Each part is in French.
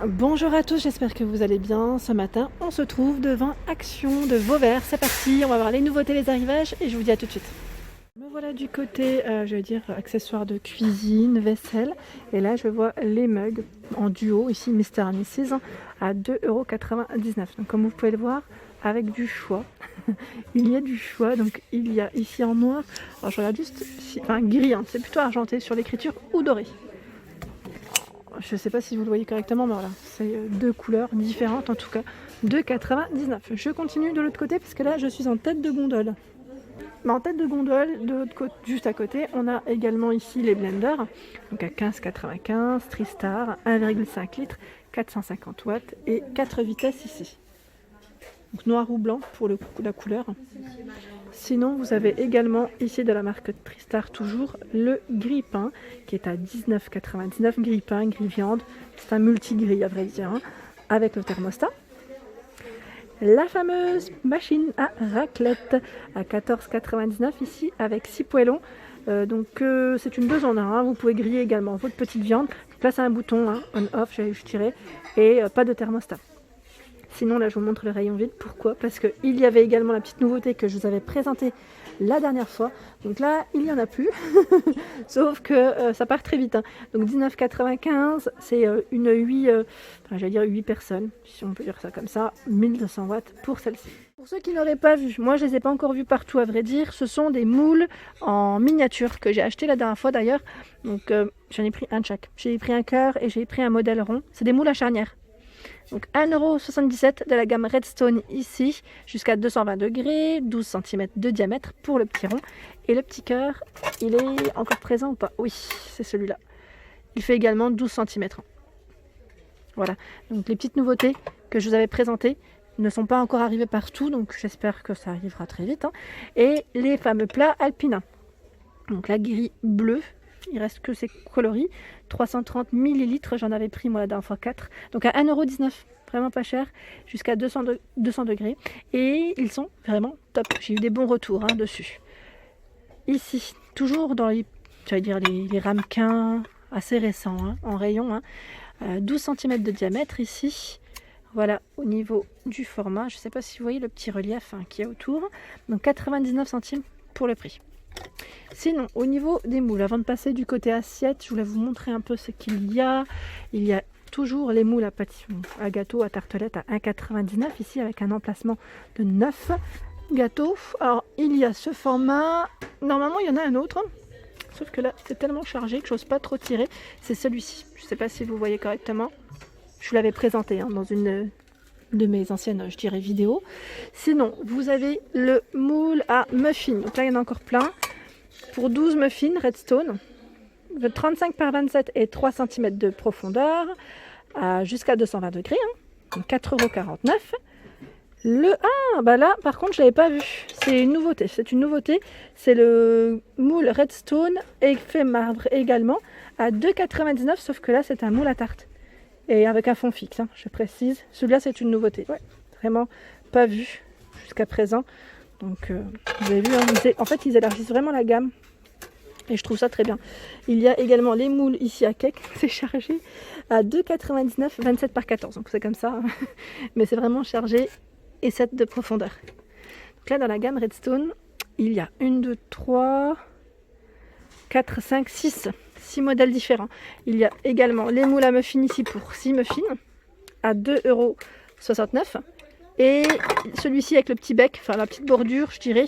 Bonjour à tous, j'espère que vous allez bien. Ce matin, on se trouve devant Action de Vauvert. C'est parti, on va voir les nouveautés, les arrivages et je vous dis à tout de suite. Me voilà du côté, je veux dire, accessoires de cuisine, vaisselle. Et là, je vois les mugs en duo, ici Mr. and Mrs. à 2,99 €. Donc comme vous pouvez le voir, avec du choix. Il y a du choix, donc il y a ici en noir. Alors je regarde juste, enfin gris, hein, c'est plutôt argenté sur l'écriture ou doré. Je ne sais pas si vous le voyez correctement, mais voilà, c'est deux couleurs différentes en tout cas, 2,99 €. Je continue de l'autre côté parce que là je suis en tête de gondole. Mais en tête de gondole, de l'autre côté, juste à côté, on a également ici les blenders, donc à 15,95 €, Tristar, 1,5 litres, 450 watts et 4 vitesses ici. Donc noir ou blanc pour la couleur. Sinon, vous avez également ici de la marque Tristar toujours le grille-pain qui est à 19,99 €. Grille-pain, grille-viande, c'est un multi-grille à vrai dire, hein, avec le thermostat. La fameuse machine à raclette à 14,99 € ici avec 6 poêlons. C'est une 2 en 1, hein. Vous pouvez griller également votre petite viande. Donc là c'est un bouton, hein, on-off, je dirais, et pas de thermostat. Sinon là je vous montre le rayon vide. Pourquoi? Parce qu'il y avait également la petite nouveauté que je vous avais présentée la dernière fois. Donc là il n'y en a plus. Sauf que ça part très vite, hein. Donc 19,95 €, c'est une 8 personnes, si on peut dire ça comme ça, 1200 watts pour celle-ci. Pour ceux qui n'auraient pas vu, moi je les ai pas encore vus partout à vrai dire, ce sont des moules en miniature que j'ai acheté la dernière fois d'ailleurs. Donc j'en ai pris un de chaque. J'ai pris un cœur et j'ai pris un modèle rond. C'est des moules à charnière. Donc 1,77 € de la gamme Redstone ici, jusqu'à 220 degrés, 12 cm de diamètre pour le petit rond. Et le petit cœur, il est encore présent ou pas? Oui, c'est celui-là. Il fait également 12 cm. Voilà, donc les petites nouveautés que je vous avais présentées ne sont pas encore arrivées partout, donc j'espère que ça arrivera très vite, hein. Et les fameux plats alpina. Donc la grille bleue, il reste que ces coloris, 330 ml, j'en avais pris moi la dernière fois 4, donc à 1,19 €, vraiment pas cher, jusqu'à 200 degrés, et ils sont vraiment top, j'ai eu des bons retours, hein, dessus. Ici, toujours dans les ramequins assez récents, hein, en rayon, hein, 12 cm de diamètre ici. Voilà, au niveau du format, je ne sais pas si vous voyez le petit relief, hein, qui est autour, donc 99 centimes pour le prix. Sinon, au niveau des moules, avant de passer du côté assiette, je voulais vous montrer un peu ce qu'il y a. Il y a toujours les moules à gâteau, à tartelette à 1,99 € ici avec un emplacement de 9 gâteaux. Alors, il y a ce format. Normalement, il y en a un autre, hein. Sauf que là, c'est tellement chargé que j'ose pas trop tirer. C'est celui-ci. Je ne sais pas si vous voyez correctement. Je vous l'avais présenté, hein, dans une de mes anciennes, je dirais, vidéos. Sinon, vous avez le moule à muffins. Donc là, il y en a encore plein. Pour 12 muffins Redstone, 35 par 27 et 3 cm de profondeur, jusqu'à 220 degrés, hein, donc 4,49 €. Là, par contre, je ne l'avais pas vu. C'est une nouveauté. C'est le moule Redstone effet marbre également à 2,99 €, sauf que là, c'est un moule à tarte. Et avec un fond fixe, hein, je précise. Celui-là, c'est une nouveauté. Ouais, vraiment pas vu jusqu'à présent. Donc, vous avez vu, hein, en fait, ils élargissent vraiment la gamme. Et je trouve ça très bien. Il y a également les moules ici à cake. C'est chargé à 2,99 €, 27 par 14. Donc, c'est comme ça. Hein. Mais c'est vraiment chargé et 7 de profondeur. Donc là, dans la gamme Redstone, il y a 1, 2, 3, 4, 5, 6 modèles différents. Il y a également les moules à muffins ici pour 6 muffins à 2,69 €. Et celui-ci avec le petit bec, enfin la petite bordure, je dirais,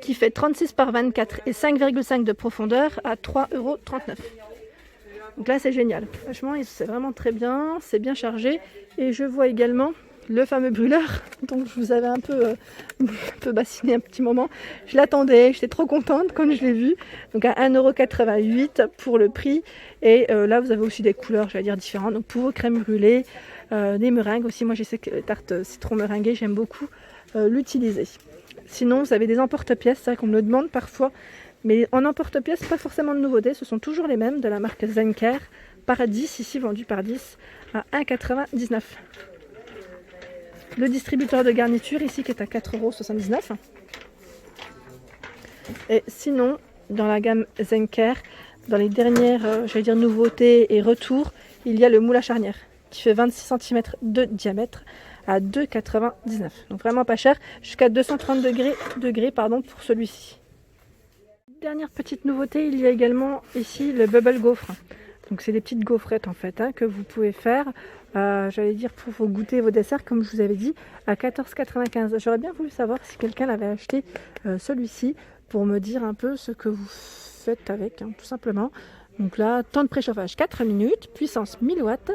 qui fait 36 par 24 et 5,5 de profondeur à 3,39 €. Donc là, c'est génial. Franchement, c'est vraiment très bien, c'est bien chargé. Et je vois également le fameux brûleur, dont je vous avais un peu bassiné un petit moment. Je l'attendais, j'étais trop contente quand je l'ai vu. Donc à 1,88 € pour le prix. Et là, vous avez aussi des couleurs, j'allais dire, différentes. Donc pour vos crèmes brûlées, des meringues aussi. Moi, je sais que tarte citron meringuée, j'aime beaucoup l'utiliser. Sinon, vous avez des emporte-pièces, c'est vrai qu'on me le demande parfois. Mais en emporte-pièces, pas forcément de nouveautés. Ce sont toujours les mêmes, de la marque Zenker, par 10, ici vendu par 10 à 1,99 €. Le distributeur de garniture ici qui est à 4,79 €. Et sinon, dans la gamme Zenker, dans les dernières nouveautés et retours, il y a le moule à charnière. qui fait 26 cm de diamètre à 2,99 €. Donc vraiment pas cher, jusqu'à 230 degrés pour celui-ci. Dernière petite nouveauté, il y a également ici le bubble gaufre. Donc c'est des petites gaufrettes en fait que vous pouvez faire, j'allais dire pour vos goûters, vos desserts comme je vous avais dit, à 14,95 €. J'aurais bien voulu savoir si quelqu'un avait acheté celui-ci pour me dire un peu ce que vous faites avec, tout simplement. Donc là, temps de préchauffage 4 minutes, puissance 1000 watts,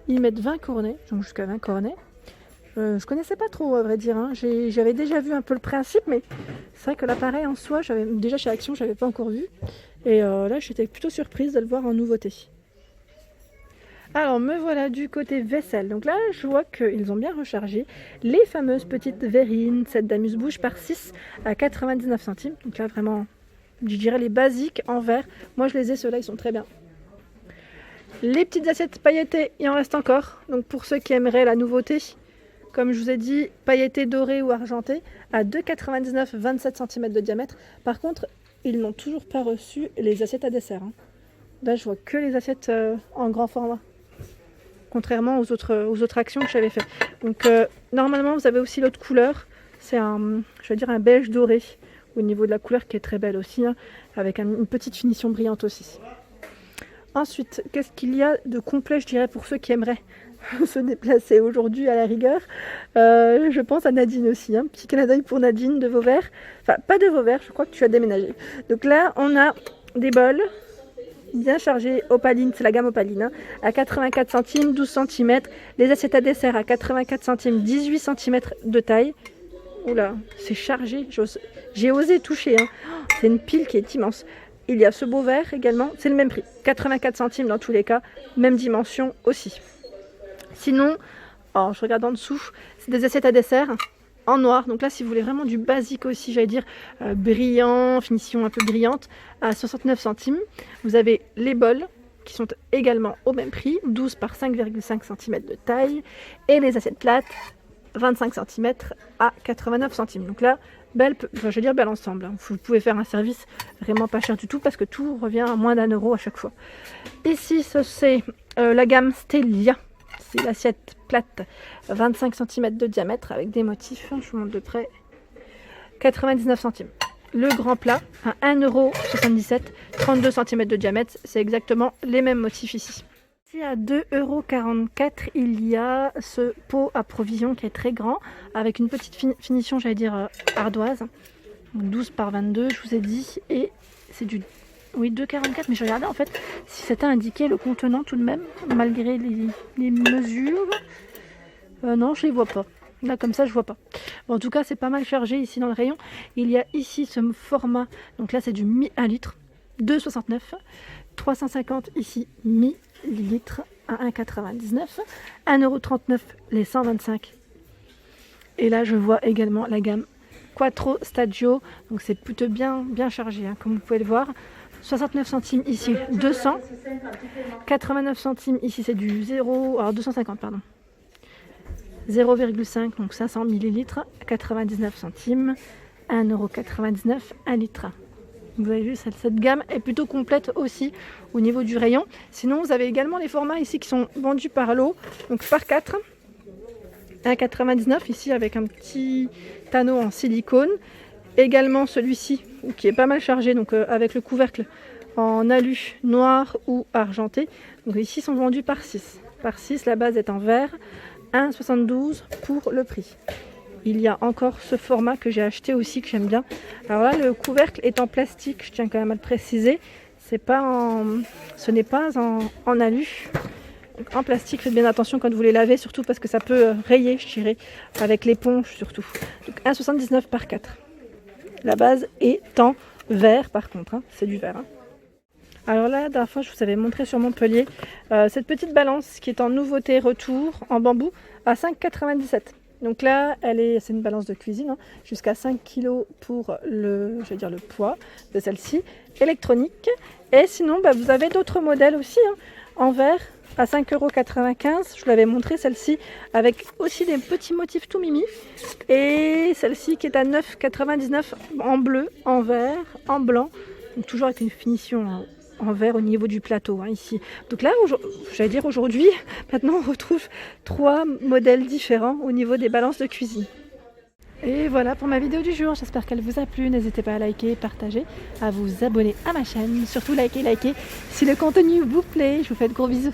ils mettent 20 cornets, donc jusqu'à 20 cornets. Je connaissais pas trop à vrai dire, j'avais déjà vu un peu le principe, mais c'est vrai que l'appareil en soi, déjà chez Action, je n'avais pas encore vu. Et là, j'étais plutôt surprise de le voir en nouveauté. Alors me voilà du côté vaisselle. Donc là, je vois qu'ils ont bien rechargé les fameuses petites verrines, cette d'amuse-bouche par 6 à 99 centimes. Donc là, vraiment, je dirais les basiques en verre. Moi, je les ai, ceux-là, ils sont très bien. Les petites assiettes pailletées, il en reste encore. Donc pour ceux qui aimeraient la nouveauté, comme je vous ai dit, pailleté doré ou argenté à 2,99 €, 27 cm de diamètre. Par contre, ils n'ont toujours pas reçu les assiettes à dessert. Là, je vois que les assiettes en grand format. Contrairement aux autres actions que j'avais fait. Donc normalement, vous avez aussi l'autre couleur. C'est un beige doré au niveau de la couleur qui est très belle aussi, avec une petite finition brillante aussi. Ensuite, qu'est-ce qu'il y a de complet, je dirais, pour ceux qui aimeraient se déplacer aujourd'hui à la rigueur. Je pense à Nadine aussi, petit clin d'œil pour Nadine de Vauvert. Enfin, pas de Vauvert, je crois que tu as déménagé. Donc là, on a des bols bien chargés, Opaline, c'est la gamme Opaline, à 84 centimes, 12 cm. Les assiettes à dessert à 84 centimes, 18 cm de taille. Oula, c'est chargé, j'ai osé toucher. C'est une pile qui est immense. Il y a ce beau verre également, c'est le même prix, 84 centimes dans tous les cas, même dimension aussi. Sinon, je regarde en dessous, c'est des assiettes à dessert en noir. Donc là, si vous voulez vraiment du basique aussi, j'allais dire brillant, finition un peu brillante, à 69 centimes. Vous avez les bols qui sont également au même prix, 12 par 5,5 cm de taille. Et les assiettes plates, 25 cm à 89 centimes. Donc là, bel ensemble. Vous pouvez faire un service vraiment pas cher du tout parce que tout revient à moins d'1 € à chaque fois. Ici, c'est la gamme Stellia. C'est l'assiette plate, 25 cm de diamètre avec des motifs, je vous montre de près, 99 centimes. Le grand plat à 1,77 €, 32 cm de diamètre, c'est exactement les mêmes motifs ici. Ici à 2,44 €, il y a ce pot à provision qui est très grand, avec une petite finition, ardoise, 12 par 22, je vous ai dit, et c'est du... Oui, 2,44, mais je regardais en fait si c'était indiqué le contenant tout de même, malgré les mesures. Non, je les vois pas. Là, comme ça, je vois pas. Bon, en tout cas, c'est pas mal chargé ici dans le rayon. Il y a ici ce format, donc là, c'est du mi-1 litre, 2,69 €. 350 ici, millilitres à 1,99 €. 1,39 € les 125. Et là, je vois également la gamme Quattro Stadio. Donc, c'est plutôt bien chargé, comme vous pouvez le voir. 69 centimes ici, 200. 89 centimes ici, c'est du 250, pardon. 0,5, donc 500 millilitres. 99 centimes. 1,99 €, 1 litre. Vous avez vu, cette gamme est plutôt complète aussi au niveau du rayon. Sinon, vous avez également les formats ici qui sont vendus par lot, donc par 4. 1,99 € ici avec un petit anneau en silicone. Également celui-ci qui est pas mal chargé, donc avec le couvercle en alu noir ou argenté. Donc ici sont vendus par 6. Par 6, la base est en verre, 1,72 € pour le prix. Il y a encore ce format que j'ai acheté aussi, que j'aime bien. Alors là, le couvercle est en plastique, je tiens quand même à le préciser. Ce n'est pas en alu. Donc en plastique, faites bien attention quand vous les lavez, surtout parce que ça peut rayer, je dirais, avec l'éponge surtout. Donc 1,79 € par 4. La base est en verre par contre, c'est du verre. Alors là, la dernière fois, je vous avais montré sur Montpellier cette petite balance qui est en nouveauté retour en bambou à 5,97 €. Donc là, c'est une balance de cuisine, jusqu'à 5 kg pour le poids de celle-ci, électronique. Et sinon, vous avez d'autres modèles aussi, en verre, à 5,95 €. Je vous l'avais montré, celle-ci, avec aussi des petits motifs tout mimi. Et celle-ci qui est à 9,99 € en bleu, en vert, en blanc. Donc toujours avec une finition en verre au niveau du plateau ici. Donc là, j'allais dire aujourd'hui, maintenant on retrouve 3 modèles différents au niveau des balances de cuisine. Et voilà pour ma vidéo du jour, j'espère qu'elle vous a plu. N'hésitez pas à liker, partager, à vous abonner à ma chaîne. Surtout likez si le contenu vous plaît. Je vous fais de gros bisous.